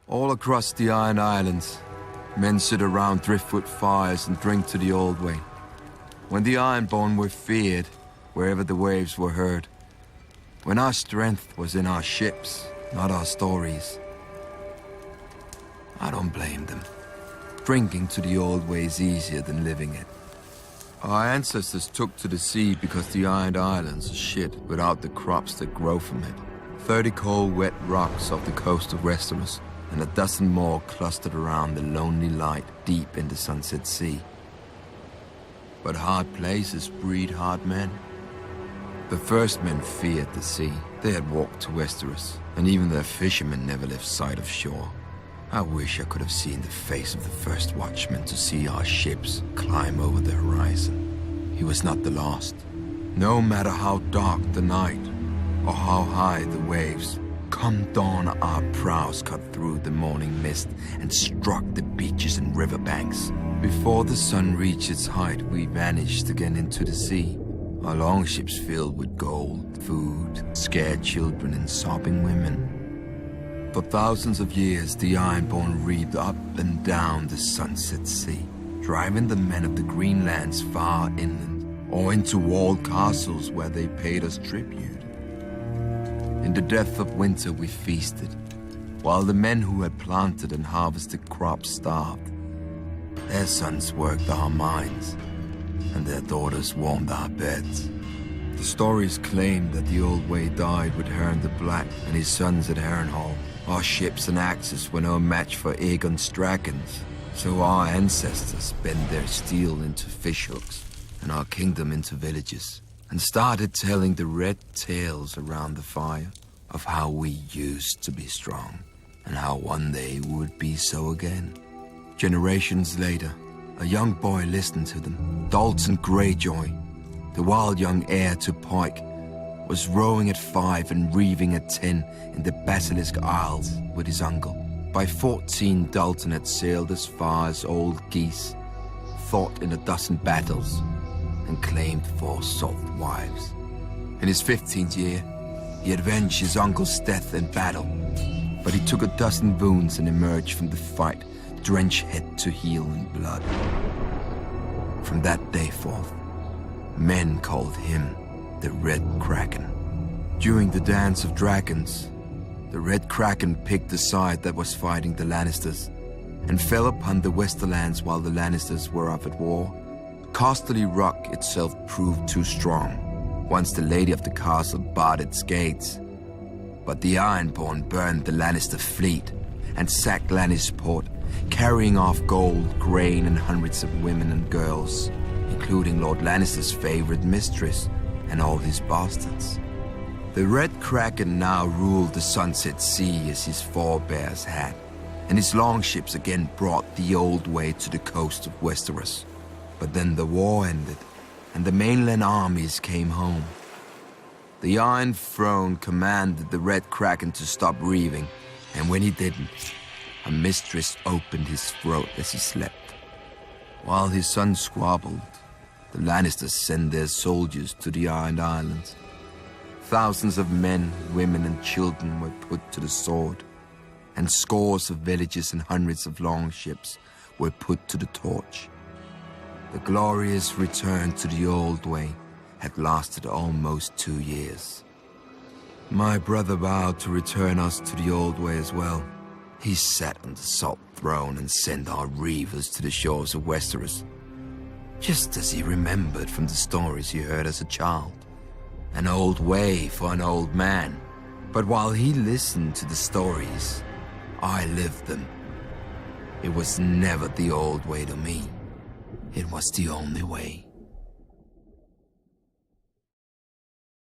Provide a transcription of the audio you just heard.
All across the Iron Islands, men sit around driftwood fires and drink to the old way. When the Ironborn were feared, wherever the waves were heard. When our strength was in our ships, not our stories. I don't blame them. Drinking to the old way is easier than living it. Our ancestors took to the sea because the Iron Islands are shit without the crops that grow from it. 30 cold, wet rocks off the coast of Westeros, and a dozen more clustered around the lonely light deep in the Sunset Sea. But hard places breed hard men. The first men feared the sea. They had walked to Westeros, and even their fishermen never left sight of shore. I wish I could have seen the face of the first watchman to see our ships climb over the horizon. He was not the last. No matter how dark the night, or how high the waves, come dawn our prows cut through the morning mist and struck the beaches and riverbanks. Before the sun reached its height, we vanished again into the sea. Our longships filled with gold, food, scared children and sobbing women. For thousands of years, the Ironborn reaped up and down the Sunset Sea, driving the men of the Greenlands far inland, or into walled castles where they paid us tribute. In the depth of winter we feasted, while the men who had planted and harvested crops starved. Their sons worked our mines, and their daughters warmed our beds. The stories claim that the Old Way died with Huron the Black and his sons at Harrenhal. Our ships and axes were no match for Aegon's dragons, so our ancestors bent their steel into fishhooks and our kingdom into villages, and started telling the red tales around the fire of how we used to be strong, and how one day we would be so again. Generations later, a young boy listened to them. Dalton Greyjoy, the wild young heir to Pike, was rowing at 5 and reeving at 10 in the Basilisk Isles with his uncle. By 14, Dalton had sailed as far as Old Geese, fought in a dozen battles, and claimed 4 salt wives. In his 15th year, he avenged his uncle's death in battle, but he took a dozen wounds and emerged from the fight, drenched head to heel in blood. From that day forth, men called him the Red Kraken. During the Dance of Dragons, the Red Kraken picked the side that was fighting the Lannisters, and fell upon the Westerlands while the Lannisters were off at war. Casterly Rock itself proved too strong, once the Lady of the Castle barred its gates. But the Ironborn burned the Lannister fleet, and sacked Lannisport, carrying off gold, grain, and hundreds of women and girls, including Lord Lannister's favorite mistress, and all his bastards. The Red Kraken now ruled the Sunset Sea as his forebears had, and his longships again brought the Old Way to the coast of Westeros. But then the war ended, and the mainland armies came home. The Iron Throne commanded the Red Kraken to stop reaving, and when he didn't, a mistress opened his throat as he slept. While his son squabbled, the Lannisters sent their soldiers to the Iron Islands. Thousands of men, women, and children were put to the sword, and scores of villages and hundreds of longships were put to the torch. The glorious return to the Old Way had lasted almost 2 years. My brother vowed to return us to the Old Way as well. He sat on the salt throne and sent our reavers to the shores of Westeros, just as he remembered from the stories he heard as a child. An old way for an old man. But while he listened to the stories, I lived them. It was never the old way to me. It was the only way.